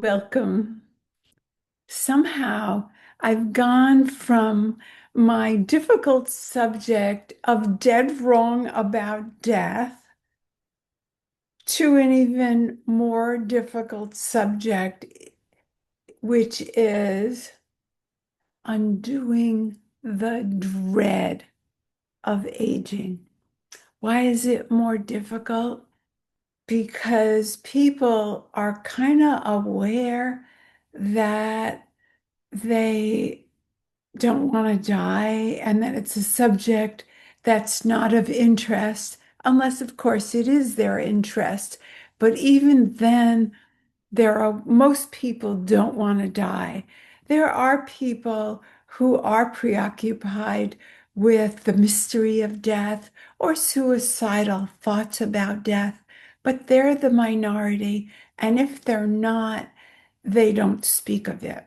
Welcome. Somehow I've gone from my difficult subject of dead wrong about death to an even more difficult subject, which is undoing the dread of aging. Why is it more difficult? Because people are kind of aware that they don't want to die and that it's a subject that's not of interest, unless, of course, it is their interest. But even then, most people don't want to die. There are people who are preoccupied with the mystery of death or suicidal thoughts about death, but they're the minority. And if they're not, they don't speak of it.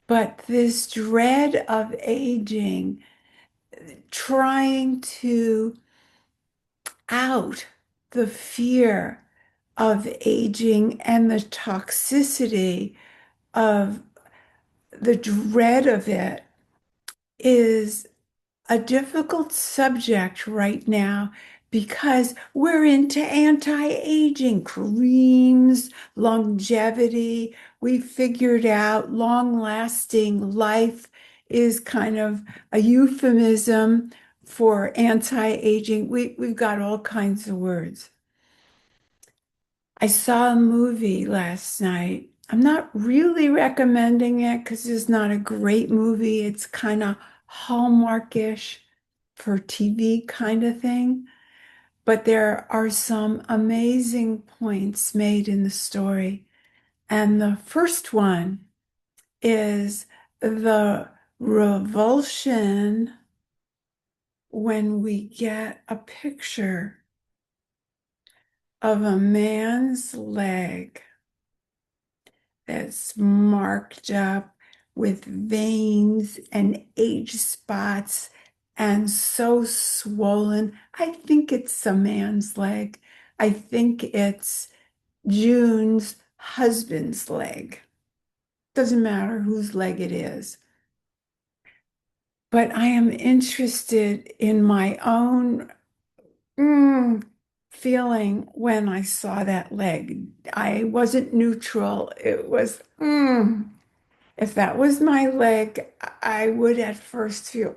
But this dread of aging, trying to out the fear of aging and the toxicity of the dread of it is a difficult subject right now because we're into anti-aging creams, longevity. We figured out long-lasting life is kind of a euphemism for anti-aging. We've got all kinds of words. I saw a movie last night. I'm not really recommending it because it's not a great movie. It's kind of Hallmarkish for TV kind of thing. But there are some amazing points made in the story. And the first one is the revulsion when we get a picture of a man's leg that's marked up with veins and age spots and so swollen. I think it's a man's leg. I think it's June's husband's leg. Doesn't matter whose leg it is. But I am interested in my own feeling when I saw that leg. I wasn't neutral. It was, if that was my leg, I would at first feel,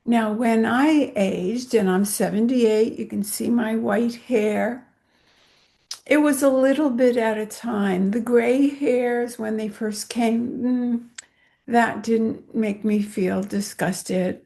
Now, when I aged, and I'm 78, you can see my white hair. It was a little bit at a time. The gray hairs, when they first came, that didn't make me feel disgusted.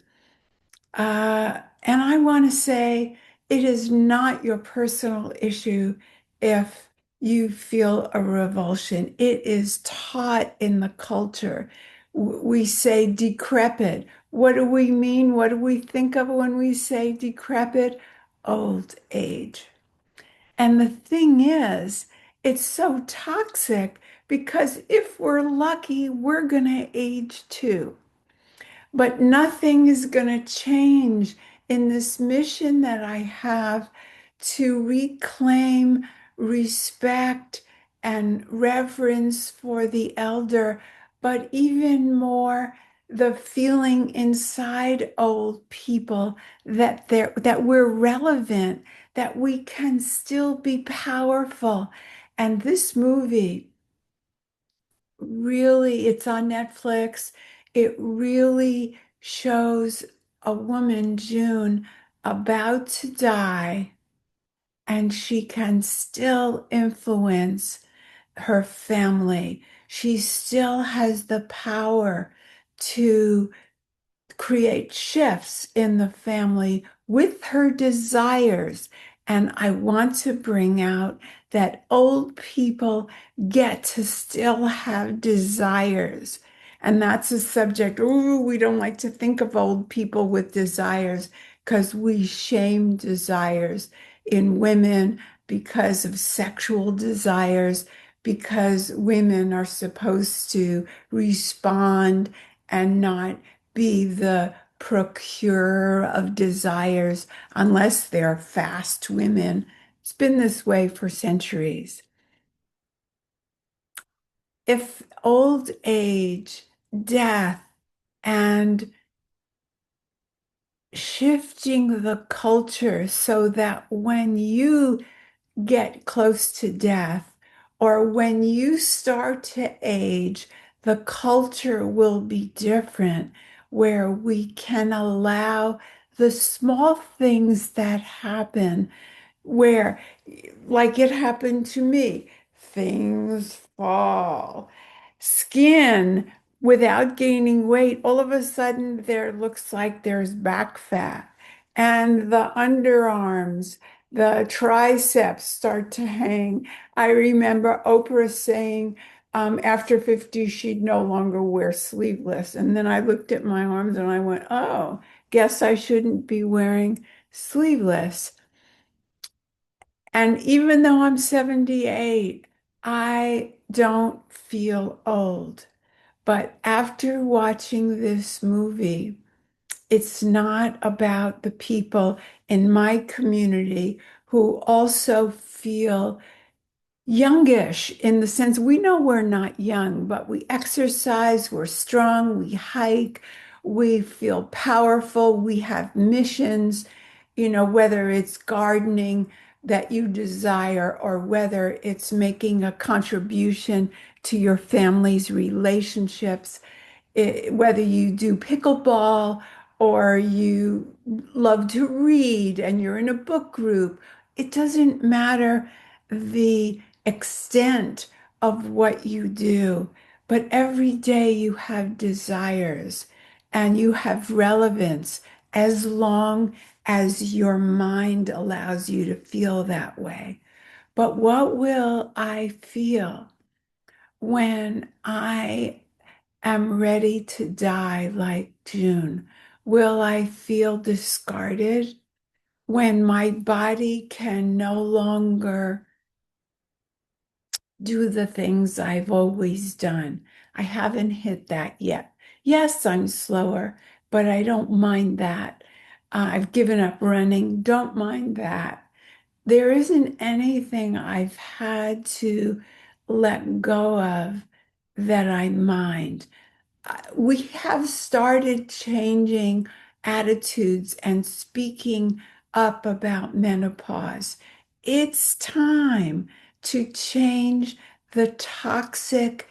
And I want to say it is not your personal issue if you feel a revulsion. It is taught in the culture. We say decrepit. What do we mean? What do we think of when we say decrepit? Old age. And the thing is, it's so toxic because if we're lucky, we're going to age too. But nothing is going to change in this mission that I have to reclaim respect and reverence for the elder, but even more the feeling inside old people that we're relevant, that we can still be powerful. And this movie really, it's on Netflix. It really shows a woman, June, about to die, and she can still influence her family. She still has the power to create shifts in the family with her desires. And I want to bring out that old people get to still have desires. And that's a subject. Ooh, we don't like to think of old people with desires because we shame desires in women because of sexual desires, because women are supposed to respond and not be the procurer of desires unless they're fast women. It's been this way for centuries. if old age, death, and shifting the culture so that when you get close to death or when you start to age, the culture will be different, where we can allow the small things that happen where, like it happened to me, things fall. Skin, without gaining weight, all of a sudden there looks like there's back fat. And the underarms, the triceps start to hang. I remember Oprah saying after 50, she'd no longer wear sleeveless. And then I looked at my arms and I went, oh, guess I shouldn't be wearing sleeveless. And even though I'm 78, I don't feel old. But after watching this movie, it's not about the people in my community who also feel youngish in the sense we know we're not young, but we exercise, we're strong, we hike, we feel powerful, we have missions, whether it's gardening that you desire or whether it's making a contribution to your family's relationships, whether you do pickleball or you love to read and you're in a book group, it doesn't matter the extent of what you do, but every day you have desires and you have relevance as long as your mind allows you to feel that way. But what will I feel when I am ready to die like June? Will I feel discarded when my body can no longer do the things I've always done? I haven't hit that yet. Yes, I'm slower, but I don't mind that. I've given up running, don't mind that. There isn't anything I've had to let go of that I mind. We have started changing attitudes and speaking up about menopause. It's time to change the toxic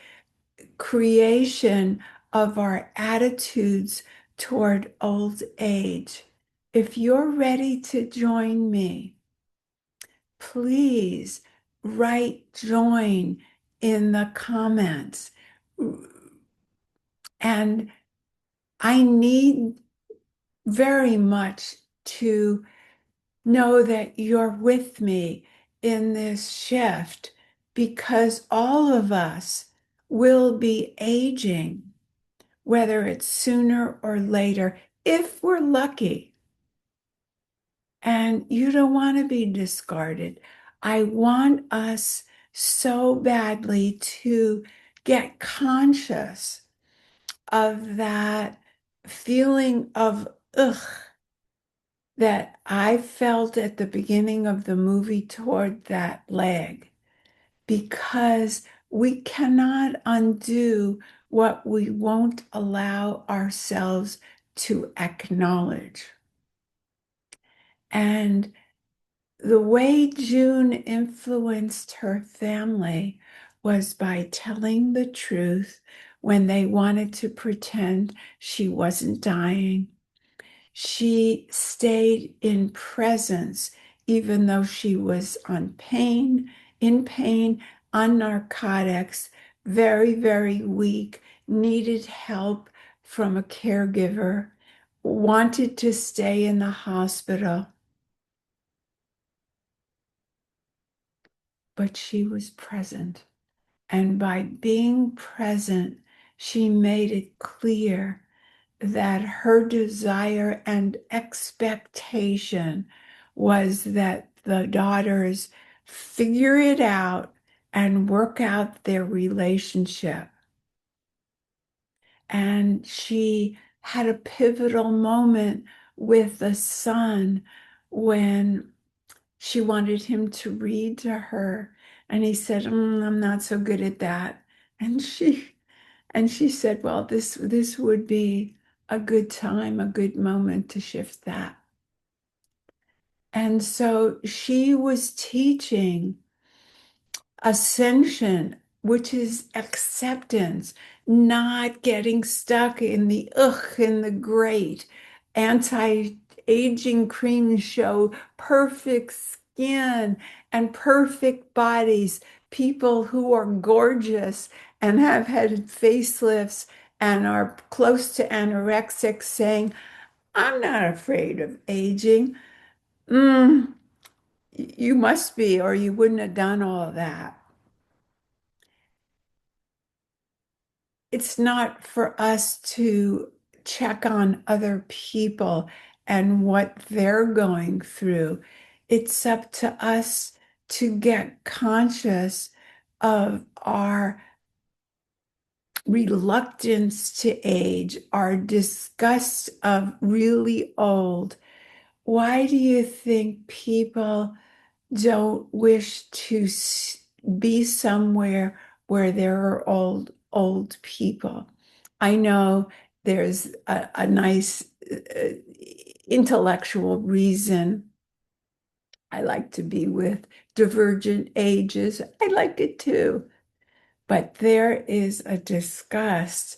creation of our attitudes toward old age. If you're ready to join me, please write join in the comments. And I need very much to know that you're with me in this shift because all of us will be aging, whether it's sooner or later, if we're lucky. And you don't want to be discarded. I want us so badly to get conscious of that feeling of ugh that I felt at the beginning of the movie toward that leg, because we cannot undo what we won't allow ourselves to acknowledge. And the way June influenced her family was by telling the truth when they wanted to pretend she wasn't dying. She stayed in presence, even though she was in pain, on narcotics, very, very weak, needed help from a caregiver, wanted to stay in the hospital, but she was present. And by being present, she made it clear that her desire and expectation was that the daughters figure it out and work out their relationship. And she had a pivotal moment with the son when she wanted him to read to her. And he said, I'm not so good at that. And she said, well, this would be a good time, a good moment to shift that. And so she was teaching ascension, which is acceptance, not getting stuck in the ugh and the great. Anti-aging creams show perfect skin and perfect bodies, people who are gorgeous and have had facelifts and are close to anorexic saying, I'm not afraid of aging. Mm, you must be, or you wouldn't have done all of that. It's not for us to check on other people and what they're going through. It's up to us to get conscious of our reluctance to age, our disgust of really old. Why do you think people don't wish to be somewhere where there are old people? I know there's a nice intellectual reason. I like to be with divergent ages. I like it too. But there is a disgust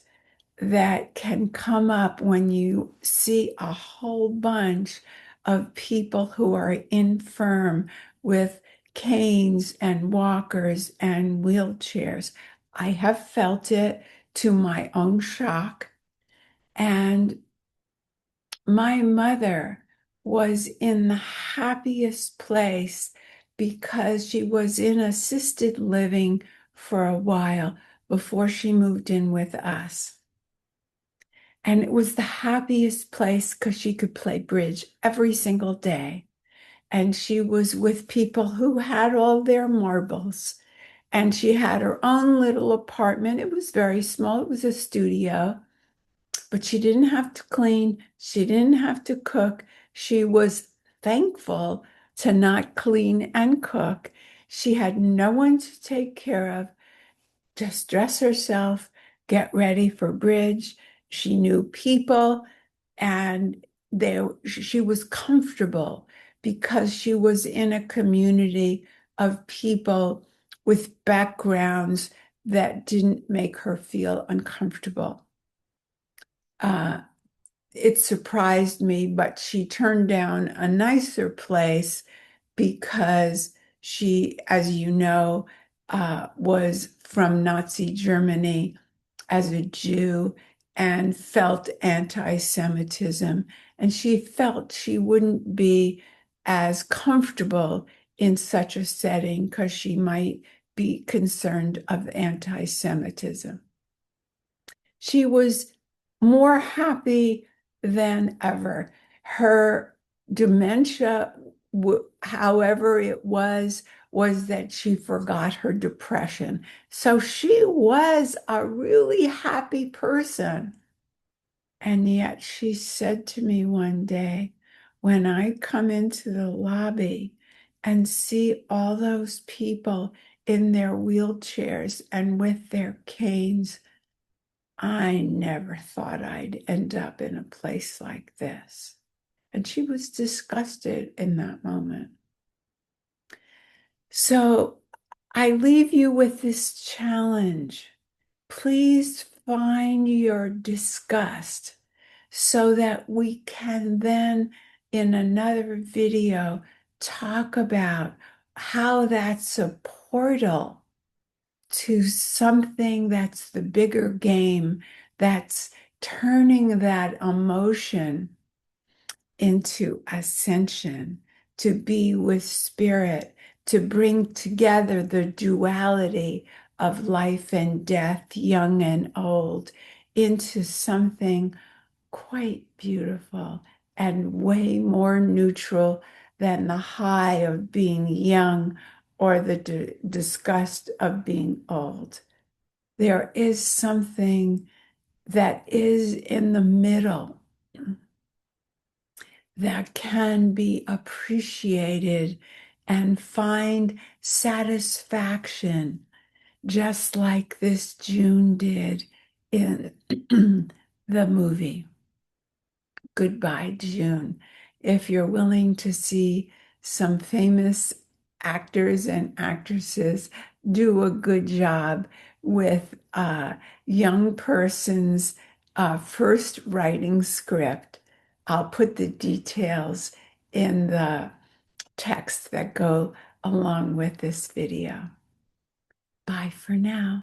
that can come up when you see a whole bunch of people who are infirm with canes and walkers and wheelchairs. I have felt it to my own shock. And my mother was in the happiest place because she was in assisted living for a while before she moved in with us. And it was the happiest place because she could play bridge every single day. And she was with people who had all their marbles. And she had her own little apartment. It was very small, it was a studio, but she didn't have to clean, she didn't have to cook. She was thankful to not clean and cook. She had no one to take care of, just dress herself, get ready for bridge. She knew people and she was comfortable because she was in a community of people with backgrounds that didn't make her feel uncomfortable. Uh, it surprised me, but she turned down a nicer place because she, as you know, was from Nazi Germany as a Jew and felt anti-Semitism. And she felt she wouldn't be as comfortable in such a setting because she might be concerned of anti-Semitism. She was more happy than ever. Her dementia, however it was that she forgot her depression. So she was a really happy person. And yet she said to me one day, when I come into the lobby and see all those people in their wheelchairs and with their canes, I never thought I'd end up in a place like this. And she was disgusted in that moment. So I leave you with this challenge. Please find your disgust so that we can then, in another video, talk about how that's a portal to something that's the bigger game, that's turning that emotion into ascension, to be with spirit, to bring together the duality of life and death, young and old, into something quite beautiful and way more neutral than the high of being young or the disgust of being old. There is something that is in the middle that can be appreciated and find satisfaction just like this June did in the movie Goodbye, June. If you're willing to see some famous actors and actresses do a good job with a young person's first writing script, I'll put the details in the text that go along with this video. Bye for now.